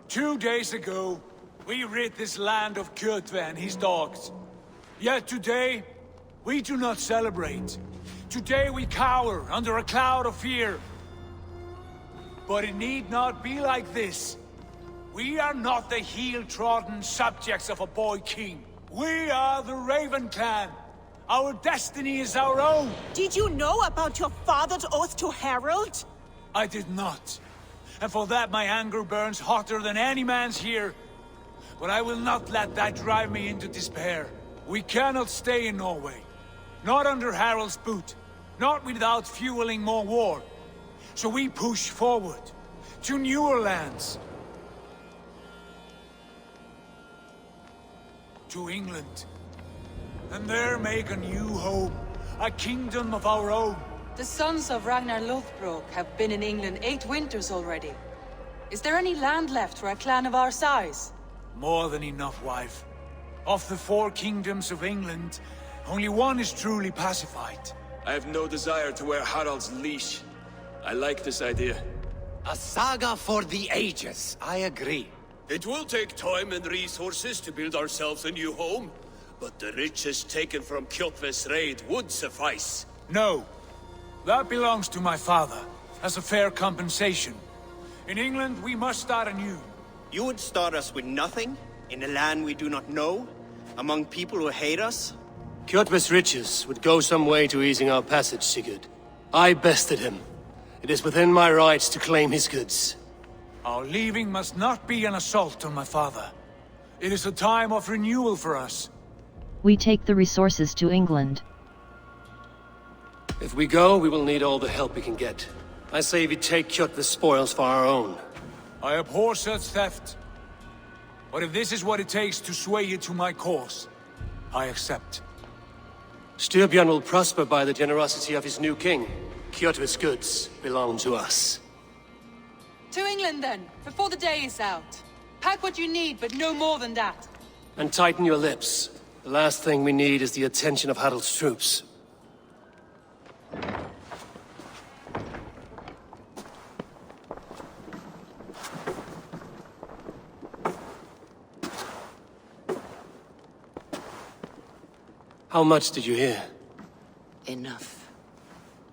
2 days ago, we rid this land of Kjotve and his dogs. Yet today, we do not celebrate. Today we cower under a cloud of fear. But it need not be like this. We are not the heel-trodden subjects of a boy king. We are the Raven clan. Our destiny is our own. Did you know about your father's oath to Harald? I did not. And for that my anger burns hotter than any man's here. But I will not let that drive me into despair. We cannot stay in Norway. Not under Harald's boot. Not without fueling more war. So we push forward. To newer lands. To England. And there make a new home. A kingdom of our own. The sons of Ragnar Lothbrok have been in England 8 winters already. Is there any land left for a clan of our size? More than enough, wife. Of the 4 kingdoms of England, only one is truly pacified. I have no desire to wear Harald's leash. I like this idea. A saga for the ages, I agree. It will take time and resources to build ourselves a new home, but the riches taken from Kjotve's raid would suffice. No. That belongs to my father, as a fair compensation. In England, we must start anew. You would start us with nothing? In a land we do not know? Among people who hate us? Kjotve's riches would go some way to easing our passage, Sigurd. I bested him. It is within my rights to claim his goods. Our leaving must not be an assault on my father. It is a time of renewal for us. We take the resources to England. If we go, we will need all the help we can get. I say we take Kjotve's spoils for our own. I abhor such theft. But if this is what it takes to sway you to my cause, I accept. Styrbjörn will prosper by the generosity of his new king. Kjotve's goods belong to us. To England then, before the day is out. Pack what you need, but no more than that. And tighten your lips. The last thing we need is the attention of Harald's troops. How much did you hear? Enough.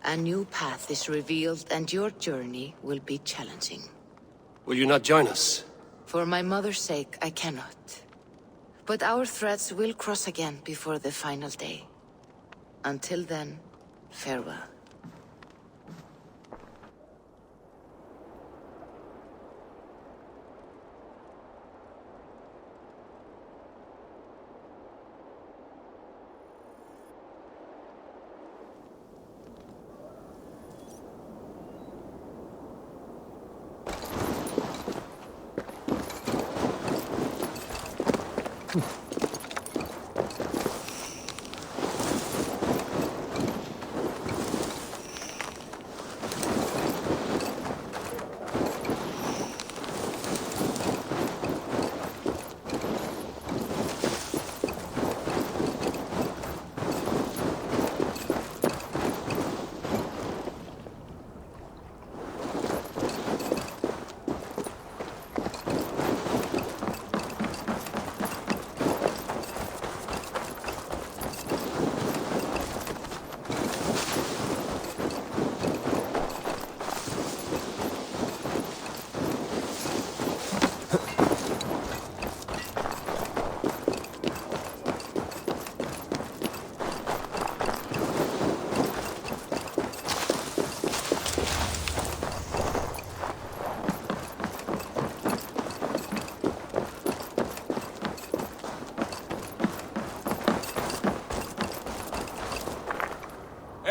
A new path is revealed and your journey will be challenging. Will you not join us? For my mother's sake, I cannot. But our threads will cross again before the final day. Until then, farewell.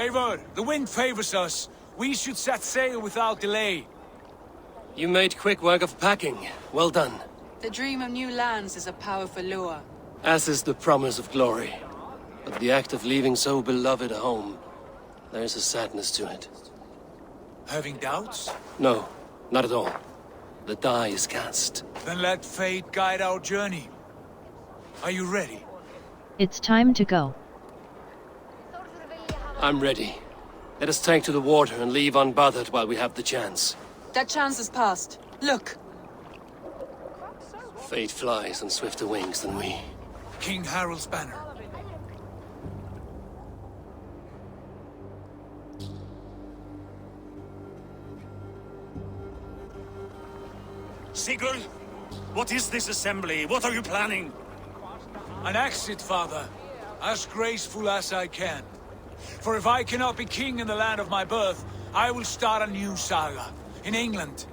Eivor, the wind favors us. We should set sail without delay. You made quick work of packing. Well done. The dream of new lands is a powerful lure. As is the promise of glory. But the act of leaving so beloved a home, there is a sadness to it. Having doubts? No, not at all. The die is cast. Then let fate guide our journey. Are you ready? It's time to go. I'm ready. Let us take to the water and leave unbothered while we have the chance. That chance is past. Look! Fate flies on swifter wings than we. King Harald's banner. Sigurd, what is this assembly? What are you planning? An exit, father. As graceful as I can. For if I cannot be king in the land of my birth, I will start a new saga. In England.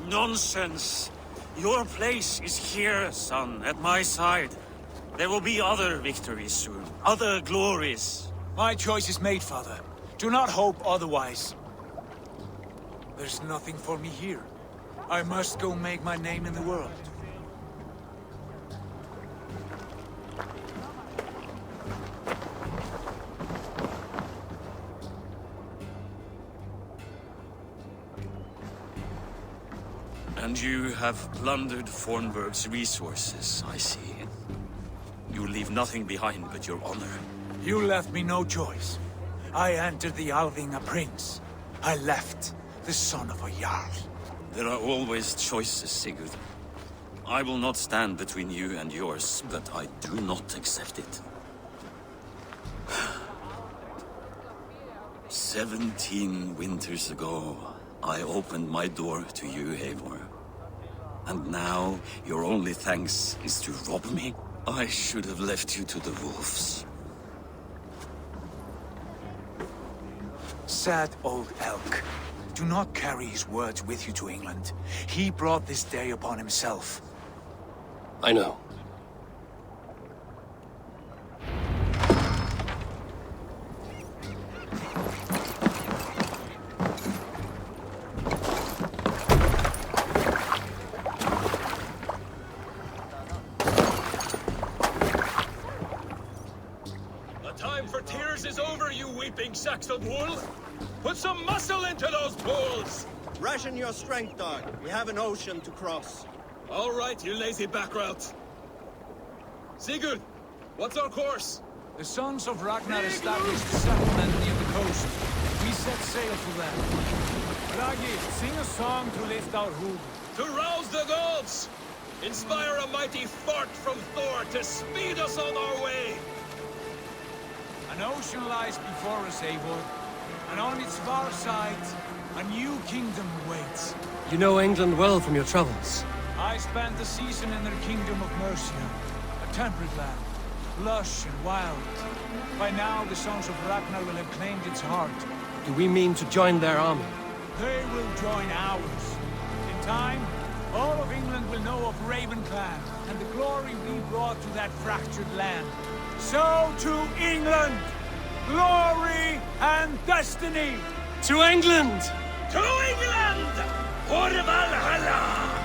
Nonsense. Your place is here, son, at my side. There will be other victories soon. Other glories. My choice is made, father. Do not hope otherwise. There's nothing for me here. I must go make my name in the world. And you have plundered Fornburg's resources, I see. You leave nothing behind but your honor. You left me no choice. I entered the Alving a prince. I left the son of a Jarl. There are always choices, Sigurd. I will not stand between you and yours, but I do not accept it. 17 winters ago, I opened my door to you, Eivor. And now, your only thanks is to rob me? I should have left you to the wolves. Sad old elk. Do not carry his words with you to England. He brought this day upon himself. I know. The time for tears is over, you weeping sacks of wool! Put some muscle into those bulls! Ration your strength, dog. We have an ocean to cross. All right, you lazy backrout. Sigurd, what's our course? The sons of Ragnar established a settlement near the coast. We set sail for them. Ragi, sing a song to lift our hood. To rouse the gods! Inspire a mighty fart from Thor to speed us on our way! An ocean lies before us, Eivor. And on its far side, a new kingdom waits. You know England well from your travels. I spent the season in their kingdom of Mercia. A temperate land, lush and wild. By now, the sons of Ragnar will have claimed its heart. Do we mean to join their army? They will join ours. In time, all of England will know of Raven Clan and the glory we brought to that fractured land. So to England! Glory and destiny! To England! To England! For Valhalla!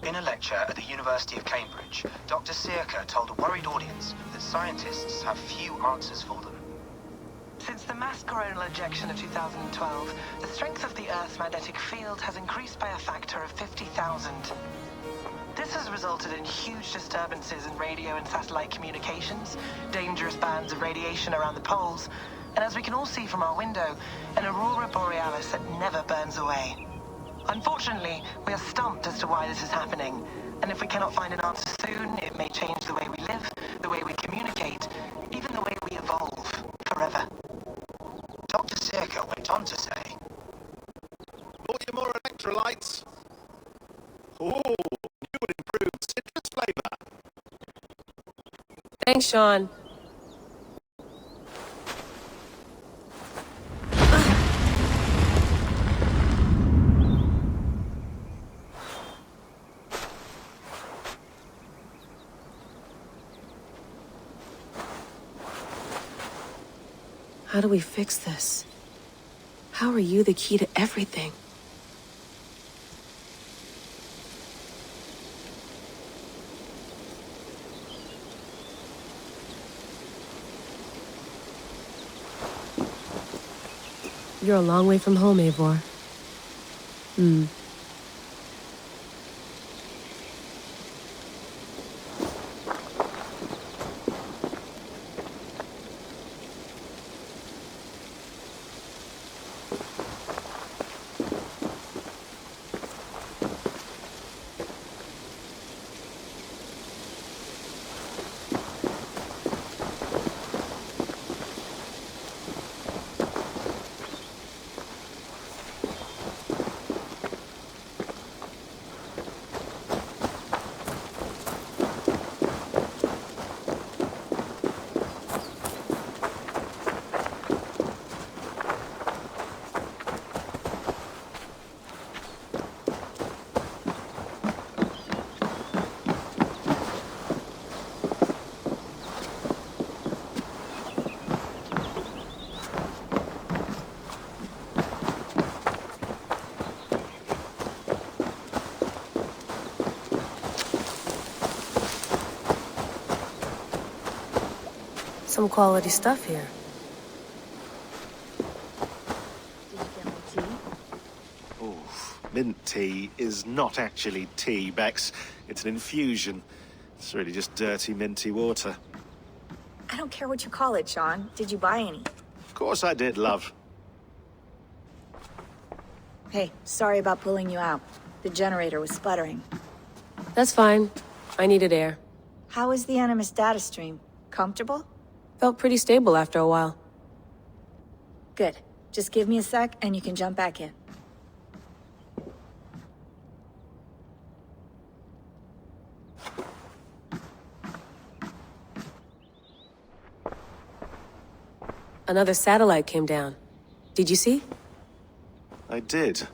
In a lecture at the University of Cambridge, Dr. Sigurd told a worried audience that scientists have few answers for them. Since the mass coronal ejection of 2012, the strength of the Earth's magnetic field has increased by a factor of 50,000. This has resulted in huge disturbances in radio and satellite communications, dangerous bands of radiation around the poles, and as we can all see from our window, an aurora borealis that never burns away. Unfortunately, we are stumped as to why this is happening, and if we cannot find an answer soon, it may change the way we live, the way we communicate, even the way we evolve, forever. Dr. Sigurd went on to say, Bought you more electrolytes? Oh, new and improved citrus flavor. Thanks, Sean. How do we fix this? How are you the key to everything? You're a long way from home, Eivor. Some quality stuff here. Oh, mint tea is not actually tea, Bex. It's an infusion. It's really just dirty, minty water. I don't care what you call it, Sean. Did you buy any? Of course I did, love. Hey, sorry about pulling you out. The generator was sputtering. That's fine. I needed air. How is the Animus data stream? Comfortable? Felt pretty stable after a while. Good. Just give me a sec and you can jump back in. Another satellite came down. Did you see? I did.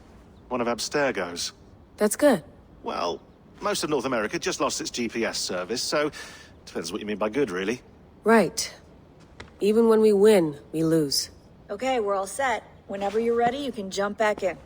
One of Abstergo's. That's good. Well, most of North America just lost its GPS service, so depends what you mean by good, really. Right. Even when we win, we lose. Okay, we're all set. Whenever you're ready, you can jump back in.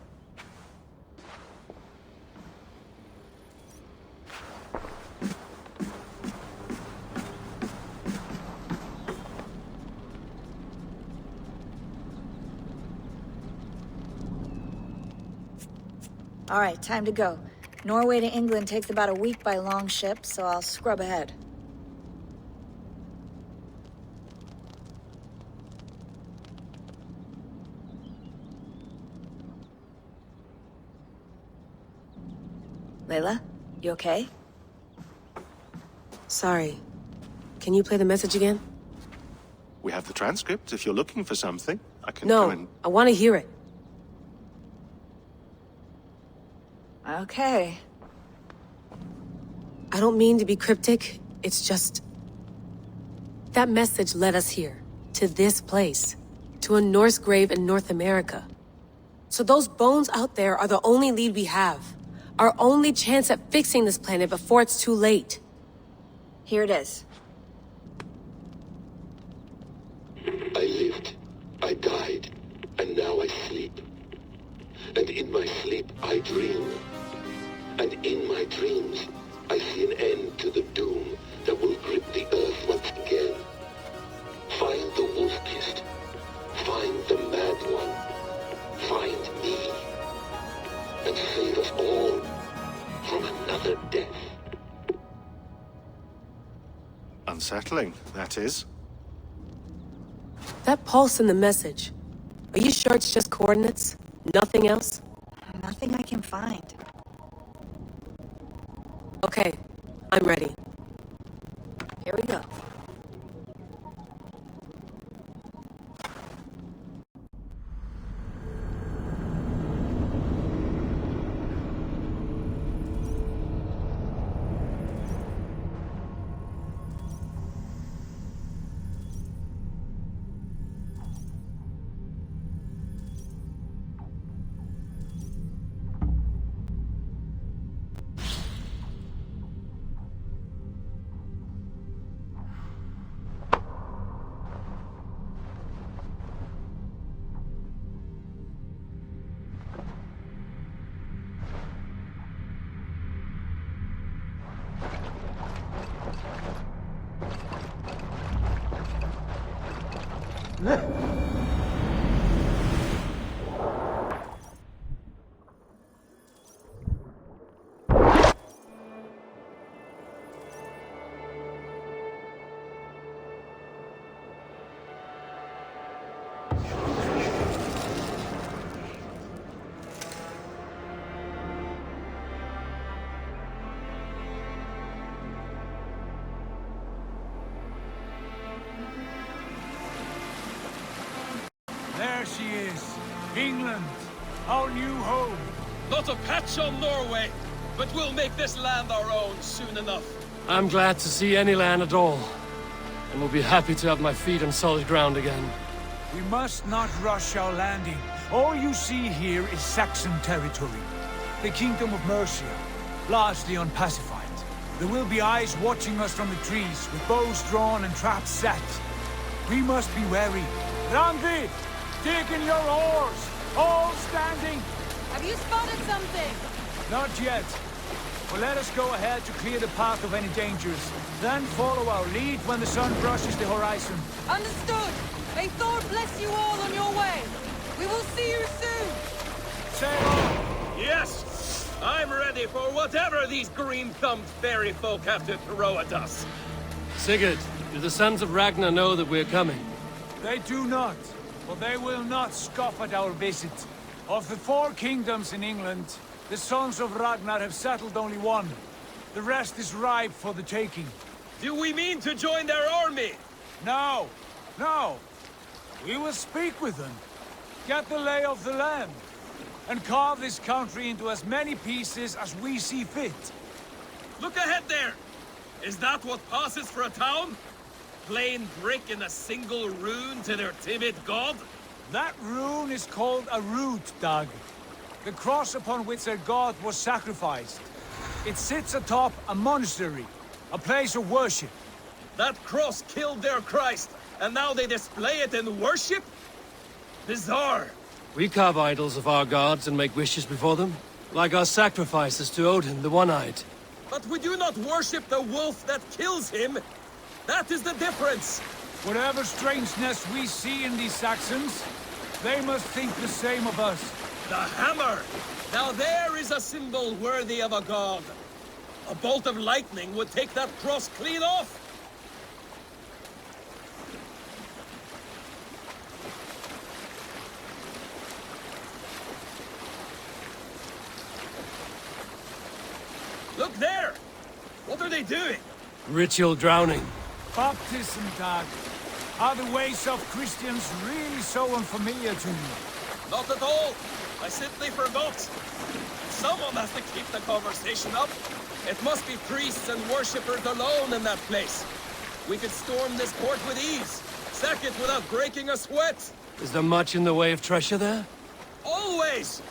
All right, time to go. Norway to England takes about a week by long ship, so I'll scrub ahead. Layla, you okay? Sorry. Can you play the message again? We have the transcript. If you're looking for something, I can No, go and... I want to hear it. Okay. I don't mean to be cryptic. It's just... that message led us here. To this place. To a Norse grave in North America. So those bones out there are the only lead we have. Our only chance at fixing this planet before it's too late. Here it is. I lived, I died, and now I sleep. And in my sleep I dream. And in my my dreams, I see an end to the doom that will grip the earth once again. Find the wolf-kissed. Find the mad one. Find me. And save us all from another death. Unsettling, that is. That pulse in the message. Are you sure it's just coordinates? Nothing else? Nothing I can find. Okay, I'm ready. Here we go. There she is. England, our new home. Not a patch on Norway, but we'll make this land our own soon enough. I'm glad to see any land at all, and will be happy to have my feet on solid ground again. We must not rush our landing. All you see here is Saxon territory. The Kingdom of Mercia, largely unpacified. There will be eyes watching us from the trees, with bows drawn and traps set. We must be wary. Randvi, dig in your oars! All standing! Have you spotted something? Not yet. But let us go ahead to clear the path of any dangers. Then follow our lead when the sun brushes the horizon. Understood! May Thor bless you all on your way! We will see you soon! Sail on! Yes! I'm ready for whatever these green-thumbed fairy folk have to throw at us. Sigurd, do the sons of Ragnar know that we're coming? They do not, but they will not scoff at our visit. Of the 4 kingdoms in England, the sons of Ragnar have settled only one. The rest is ripe for the taking. Do we mean to join their army? No, no. We will speak with them, get the lay of the land, and carve this country into as many pieces as we see fit. Look ahead there! Is that what passes for a town? Plain brick and a single rune to their timid god? That rune is called a root, Dag. The cross upon which their god was sacrificed. It sits atop a monastery, a place of worship. That cross killed their Christ, and now they display it in worship? Bizarre. We carve idols of our gods and make wishes before them, like our sacrifices to Odin, the One-Eyed. But we do not worship the wolf that kills him. That is the difference. Whatever strangeness we see in these Saxons, they must think the same of us. The hammer! Now there is a symbol worthy of a god. A bolt of lightning would take that cross clean off. Look there! What are they doing? Ritual drowning. Baptism, Dag. Are the ways of Christians really so unfamiliar to you? Not at all. I simply forgot. Someone has to keep the conversation up. It must be priests and worshippers alone in that place. We could storm this port with ease. Sack it without breaking a sweat. Is there much in the way of treasure there? Always!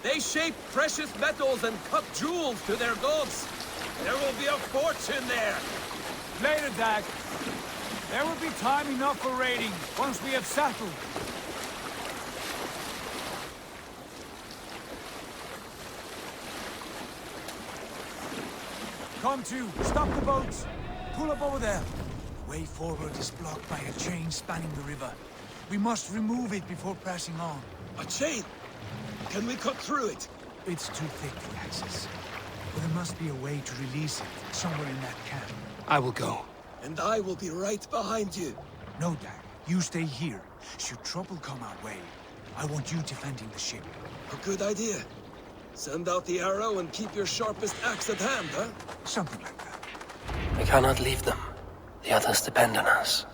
They shape precious metals and cut jewels to their gods. There will be a fortune there. Later, Dag. There will be time enough for raiding, once we have settled. Come to! Stop the boats! Pull up over there! The way forward is blocked by a chain spanning the river. We must remove it before pressing on. A chain? Can we cut through it? It's too thick for access. But there must be a way to release it, somewhere in that camp. I will go. And I will be right behind you. No, Dag. You stay here. Should trouble come our way, I want you defending the ship. A good idea. Send out the arrow and keep your sharpest axe at hand, huh? Something like that. We cannot leave them. The others depend on us.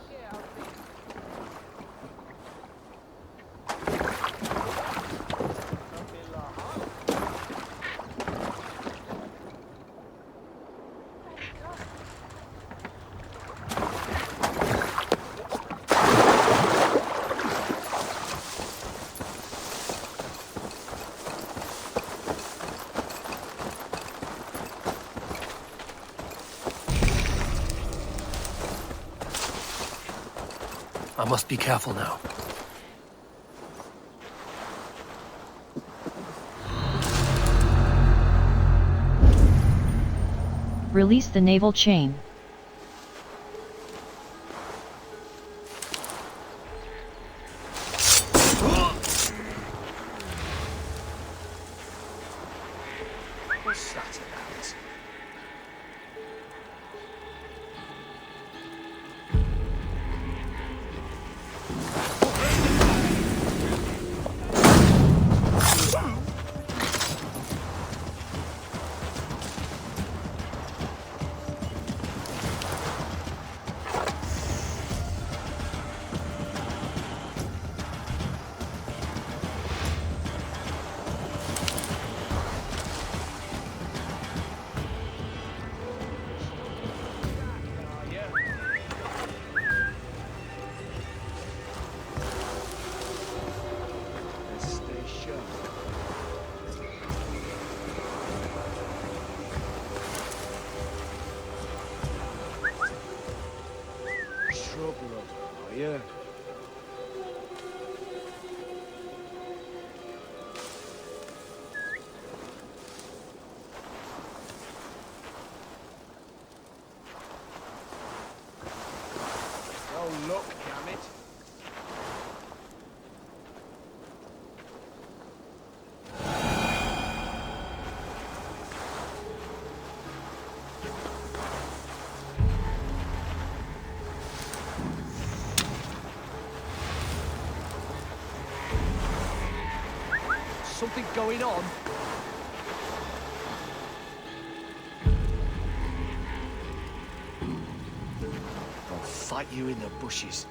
I must be careful now. Release the naval chain. What's that about? Yeah. Oh, look, damn it. Something going on? I'll fight you in the bushes.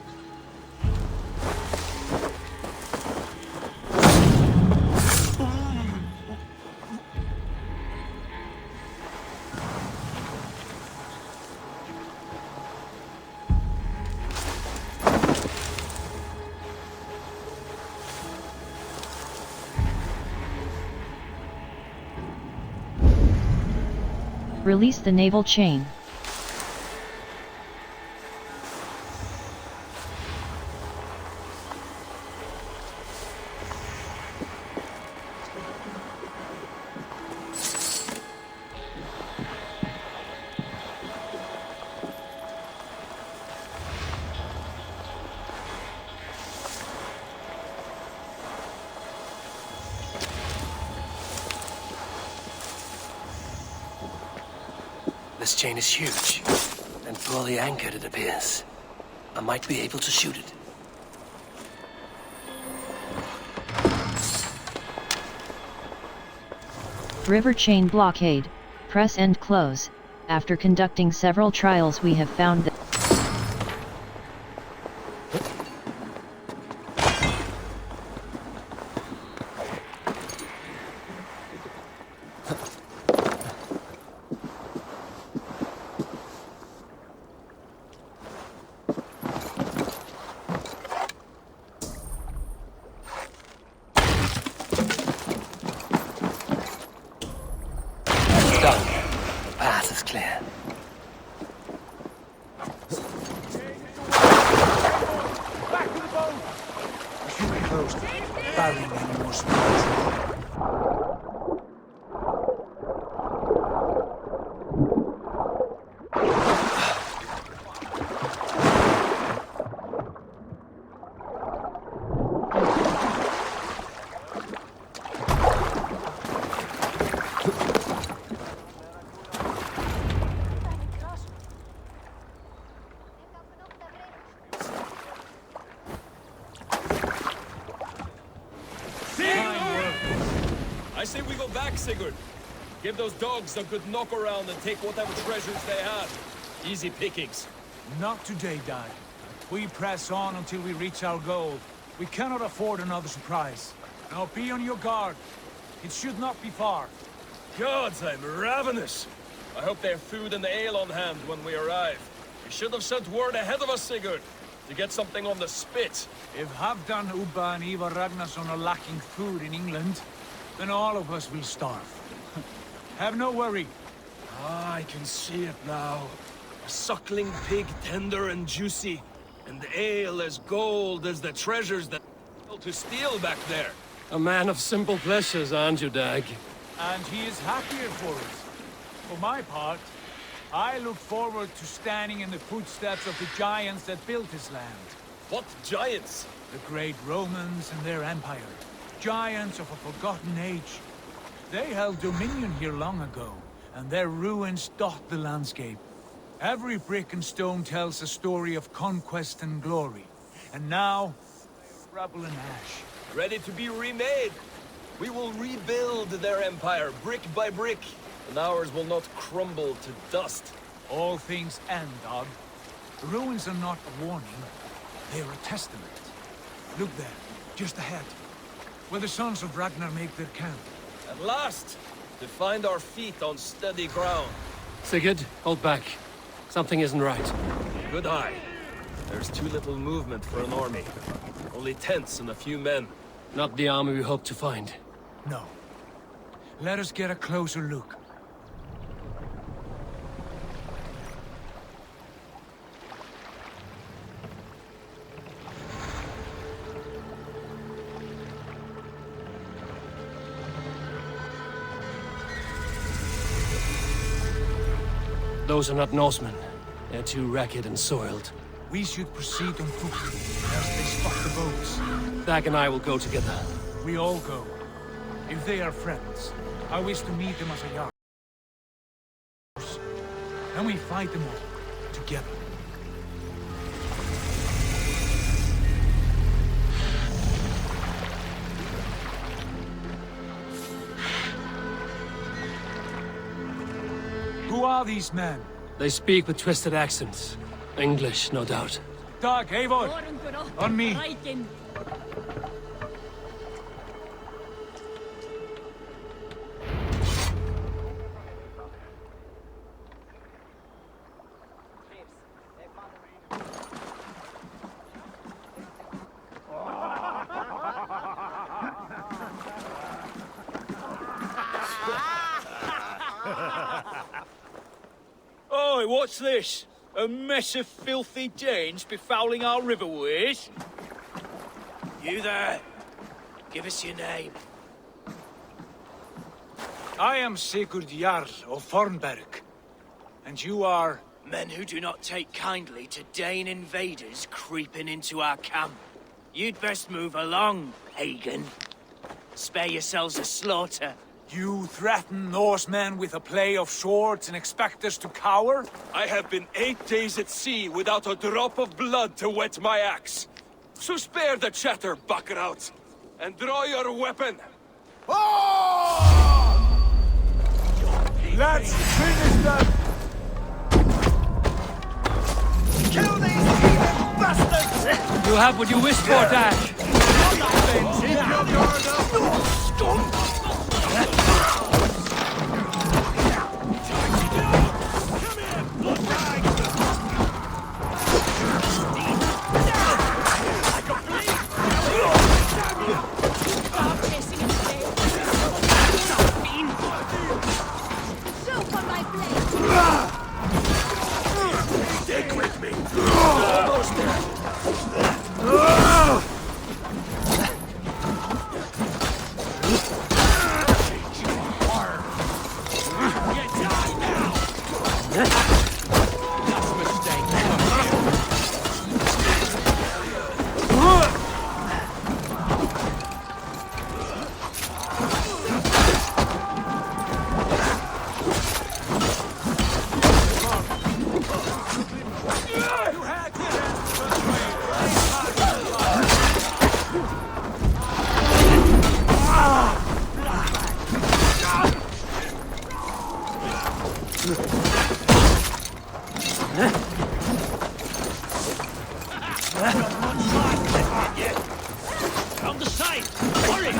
Release the naval chain. This chain is huge, and poorly anchored it appears. I might be able to shoot it. River chain blockade. Press and close. After conducting several trials, we have found that done. The path is clear. Back to the boat! I should be close. Barring any more supplies. back, Sigurd. Give those dogs a good knock around and take whatever treasures they have. Easy pickings. Not today, Dag. We press on until we reach our goal. We cannot afford another surprise. Now be on your guard. It should not be far. Gods, I'm ravenous. I hope they have food and ale on hand when we arrive. You should have sent word ahead of us, Sigurd, to get something on the spit. If Halfdan, Ubba and Eivor Ragnarsson are lacking food in England, then all of us will starve. Have no worry. Ah, I can see it now. A suckling pig, tender and juicy, and ale as gold as the treasures that to steal back there. A man of simple pleasures, aren't you, Dag? And he is happier for it. For my part, I look forward to standing in the footsteps of the giants that built this land. What giants? The great Romans and their empire. Giants of a forgotten age. They held dominion here long ago, and their ruins dot the landscape. Every brick and stone tells a story of conquest and glory. And now, rubble and ash. Ready to be remade. We will rebuild their empire, brick by brick, and ours will not crumble to dust. All things end, Dog. The ruins are not a warning. They are a testament. Look there, just ahead, where the sons of Ragnar make their camp. At last, to find our feet on steady ground. Sigurd, hold back. Something isn't right. Good eye. There's too little movement for an army. Only tents and a few men. Not the army we hoped to find. No. Let us get a closer look. Those are not Norsemen. They're too ragged and soiled. We should proceed on foot, as they spot the boats. Dag and I will go together. We all go. If they are friends, I wish to meet them as a yard. And we fight them all, together. Who are these men? They speak with twisted accents. English, no doubt. Dag, Eivor! On me! Oi, what's this? A mess of filthy Danes befouling our riverways? You there? Give us your name. I am Sigurd Jarl of Fornburg. And you are? Men who do not take kindly to Dane invaders creeping into our camp. You'd best move along, pagan. Spare yourselves a slaughter. You threaten Norsemen with a play of swords and expect us to cower? I have been 8 days at sea without a drop of blood to wet my axe. So spare the chatter, buckerout, and draw your weapon. Oh! Let's finish them! Kill these heathen bastards! You have what you wished for, Dag. Keep your guard up! Scum! Stick with me! Almost there! On the side! Hurry!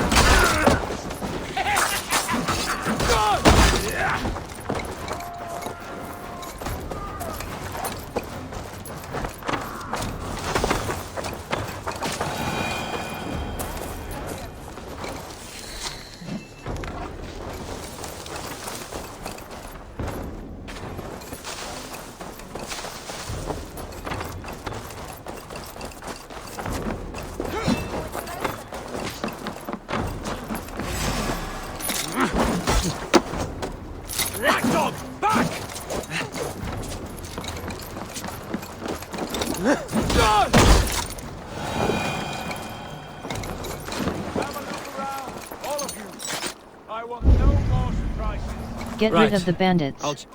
Get rid of the bandits.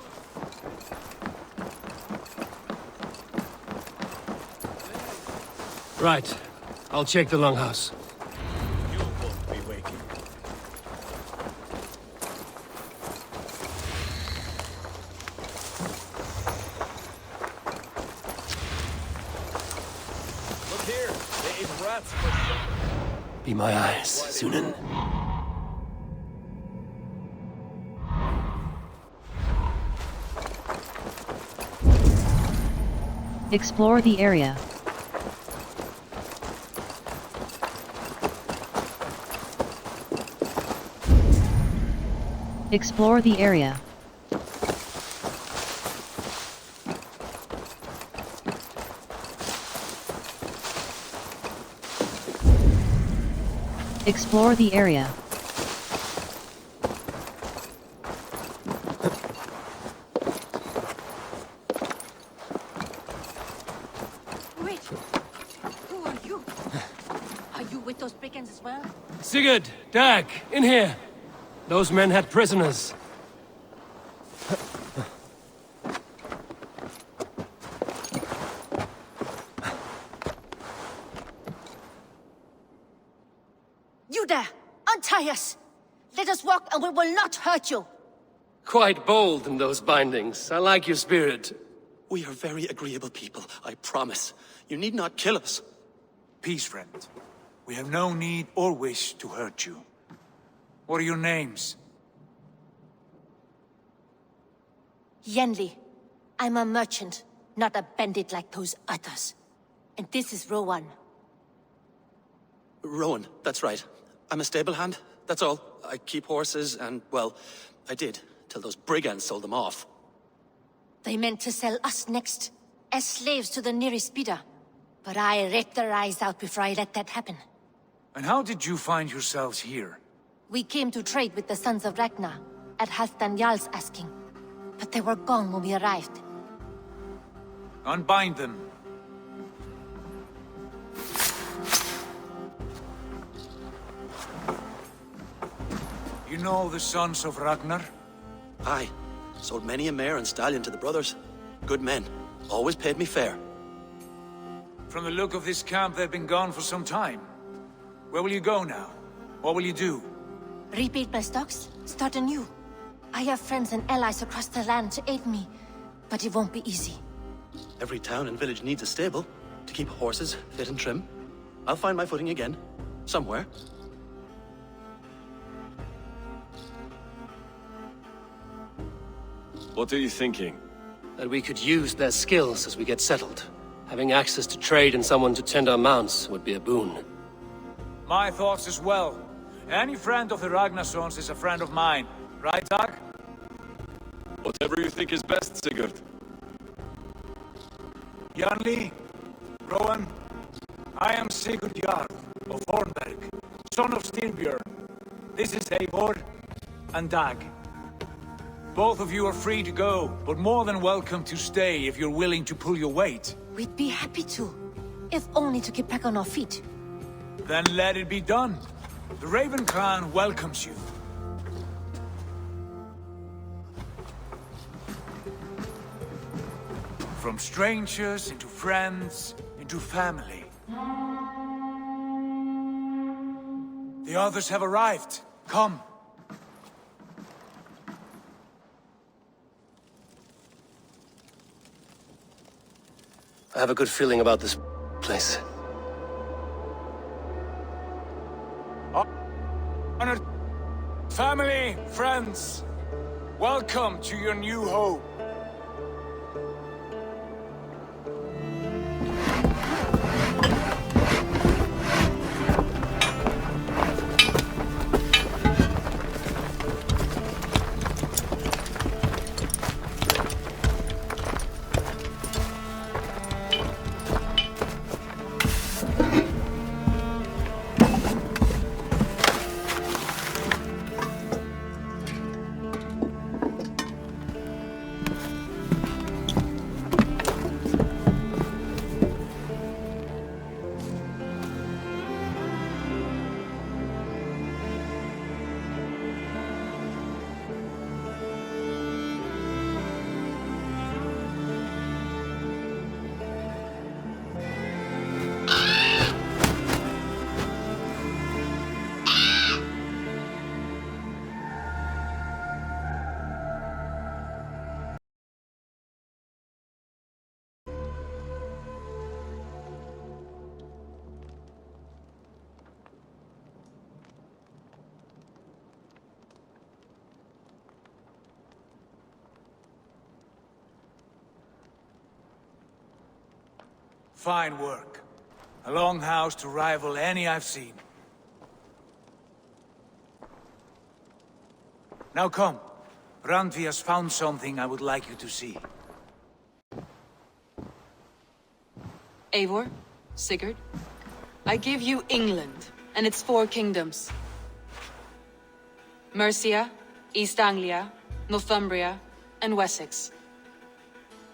Right. I'll check the longhouse. You won't be waking. Look here, they ate rats for Be my eyes, Sunan. Explore the area. Explore the area. Explore the area. Wait! Who are you? Are you with those brigands as well? Sigurd! Dag! In here! Those men had prisoners. You there! Untie us! Let us walk and we will not hurt you! Quite bold in those bindings. I like your spirit. We are very agreeable people, I promise. You need not kill us. Peace, friend. We have no need or wish to hurt you. What are your names? Yenli. I'm a merchant, not a bandit like those others. And this is Rowan. Rowan, that's right. I'm a stable hand, that's all. I keep horses and, well, I did, till those brigands sold them off. They meant to sell us next, as slaves to the nearest bidder. But I ripped their eyes out before I let that happen. And how did you find yourselves here? We came to trade with the Sons of Ragnar, at Halfdan Jarl's asking. But they were gone when we arrived. Unbind them. You know the Sons of Ragnar? Aye. Sold many a mare and stallion to the brothers. Good men. Always paid me fair. From the look of this camp, they've been gone for some time. Where will you go now? What will you do? Rebuild my stocks, start anew. I have friends and allies across the land to aid me, but it won't be easy. Every town and village needs a stable to keep horses fit and trim. I'll find my footing again. Somewhere. What are you thinking? That we could use their skills as we get settled. Having access to trade and someone to tend our mounts would be a boon. My thoughts as well. Any friend of the Ragnarsons is a friend of mine. Right, Dag? Whatever you think is best, Sigurd. Janli, Rowan, I am Sigurd Jarl of Fornburg, son of Styrbjörn. This is Eivor and Dag. Both of you are free to go, but more than welcome to stay if you're willing to pull your weight. We'd be happy to, if only to get back on our feet. Then let it be done. The Raven clan welcomes you. From strangers into friends, into family. The others have arrived. Come. I have a good feeling about this place. Honored family, friends, welcome to your new home. Fine work. A long house to rival any I've seen. Now come. Randvi has found something I would like you to see. Eivor, Sigurd, I give you England and its 4 kingdoms. Mercia, East Anglia, Northumbria, and Wessex.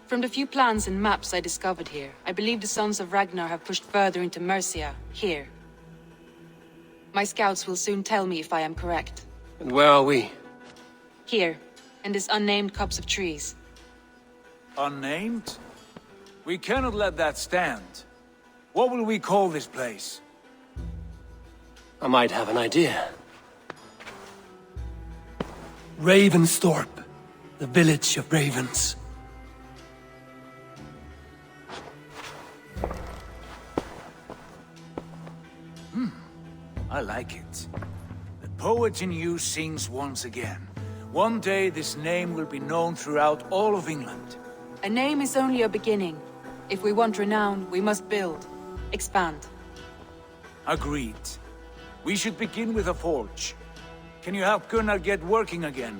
From the few plans and maps I discovered here, I believe the Sons of Ragnar have pushed further into Mercia, here. My scouts will soon tell me if I am correct. And where are we? Here, in this unnamed copse of trees. Unnamed? We cannot let that stand. What will we call this place? I might have an idea. Ravensthrope, the village of ravens. I like it. The poet in you sings once again. One day this name will be known throughout all of England. A name is only a beginning. If we want renown, we must build, expand. Agreed. We should begin with a forge. Can you help Gunnar get working again?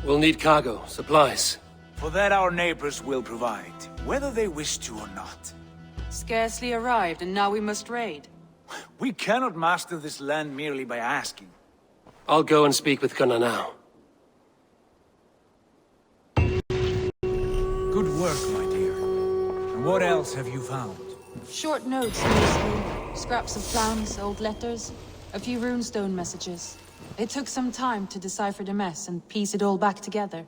We'll need cargo, supplies. For that our neighbors will provide, whether they wish to or not. Scarcely arrived, and now we must raid. We cannot master this land merely by asking. I'll go and speak with Gunnar now. Good work, my dear. And what else have you found? Short notes mostly. Scraps of plans, old letters, a few runestone messages. It took some time to decipher the mess and piece it all back together.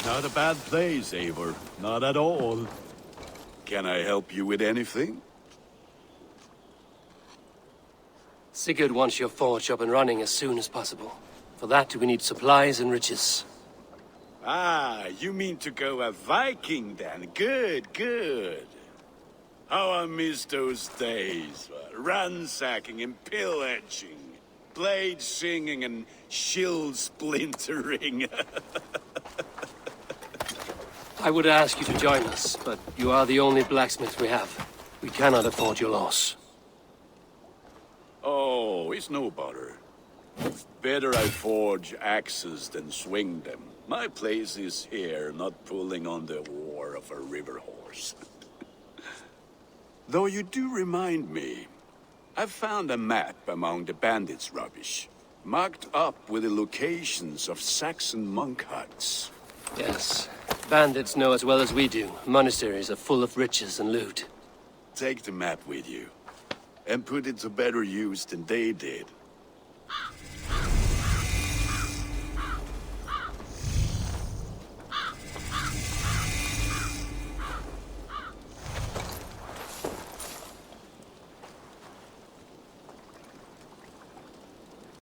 Not a bad place, Eivor. Not at all. Can I help you with anything? Sigurd wants your forge up and running as soon as possible. For that, we need supplies and riches. Ah, you mean to go a Viking then? Good, good. How I miss those days. Ransacking and pillaging. Blade singing and shield splintering. I would ask you to join us, but you are the only blacksmith we have. We cannot afford your loss. Oh, it's no bother. Better I forge axes than swing them. My place is here, not pulling on the war of a river horse. Though you do remind me, I've found a map among the bandits' rubbish, marked up with the locations of Saxon monk huts. Yes. Bandits know as well as we do. Monasteries are full of riches and loot. Take the map with you. and put it to better use than they did.